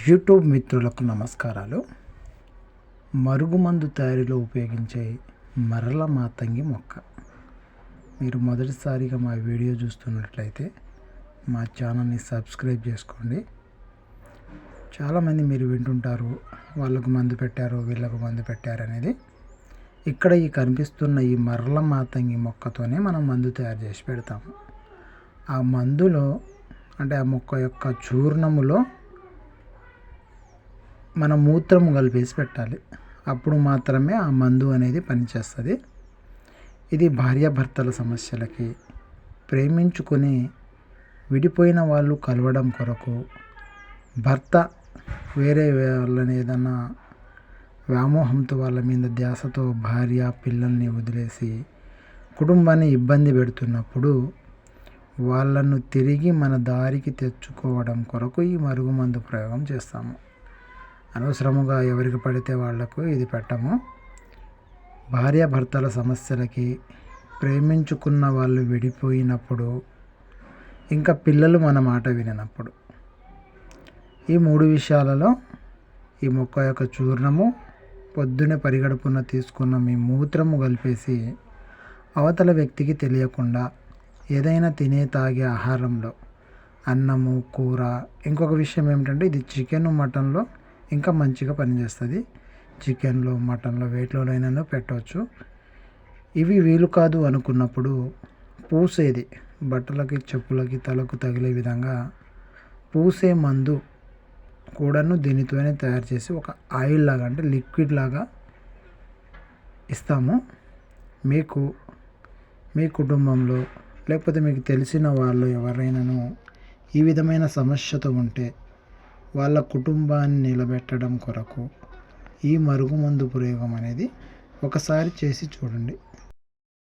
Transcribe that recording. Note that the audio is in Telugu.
యూట్యూబ్ మిత్రులకు నమస్కారాలు. మరుగుమందు తయారీలో ఉపయోగించే మరల మాతంగి మొక్క. మీరు మొదటిసారిగా మా వీడియో చూస్తున్నట్లయితే మా ఛానల్ని సబ్స్క్రైబ్ చేసుకోండి. చాలామంది మీరు వింటుంటారు, వాళ్ళకు మందు పెట్టారు, వీళ్ళకు మందు పెట్టారు అనేది. ఇక్కడ ఈ కనిపిస్తున్న ఈ మరల మాతంగి మొక్కతోనే మనం మందు తయారు చేసి పెడతాము. ఆ మందులో అంటే ఆ మొక్క యొక్క చూర్ణములో మన మూత్రము కలిపేసి పెట్టాలి. అప్పుడు మాత్రమే ఆ మందు అనేది పనిచేస్తుంది. ఇది భార్యాభర్తల సమస్యలకి, ప్రేమించుకొని విడిపోయిన వాళ్ళు కలవడం కొరకు, భర్త వేరే వాళ్ళని ఏదన్నా వ్యామోహంతో వాళ్ళ మీద ధ్యాసతో భార్య పిల్లల్ని వదిలేసి కుటుంబాన్ని ఇబ్బంది పెడుతున్నప్పుడు వాళ్ళను తిరిగి మన దారికి తెచ్చుకోవడం కొరకు ఈ మరుగుమందు ప్రయోగం చేస్తాము. అనవసరముగా ఎవరికి పడితే వాళ్లకు ఇది పెట్టము. భార్యాభర్తల సమస్యలకి, ప్రేమించుకున్న వాళ్ళు విడిపోయినప్పుడు, ఇంకా పిల్లలు మన మాట విననప్పుడు, ఈ 3 విషయాలలో ఈ మొక్క యొక్క చూర్ణము పొద్దునే పరిగడుపున తీసుకున్న మీ మూత్రము కలిపేసి అవతల వ్యక్తికి తెలియకుండా ఏదైనా తినే తాగే ఆహారంలో అన్నము, కూర, ఇంకొక విషయం ఏమిటంటే ఇది చికెన్, మటన్లో ఇంకా మంచిగా పనిచేస్తుంది. చికెన్లో, మటన్లో వేటిలోనైనా పెట్టవచ్చు. ఇవి వీలు కాదు అనుకున్నప్పుడు పూసేది, బట్టలకి, చెప్పులకి, తలకు తగిలే విధంగా పూసే మందు కూడాను దీనితోనే తయారు చేసి ఒక ఆయిల్ లాగా అంటే లిక్విడ్ లాగా ఇస్తాము. మీకు మీ కుటుంబంలో లేకపోతే మీకు తెలిసిన వాళ్ళు ఎవరైనాను ఈ విధమైన సమస్యతో ఉంటే వాళ్ళ కుటుంబాన్ని నిలబెట్టడం కొరకు ఈ మరుగుమందు ప్రయోగం అనేది ఒకసారి చేసి చూడండి.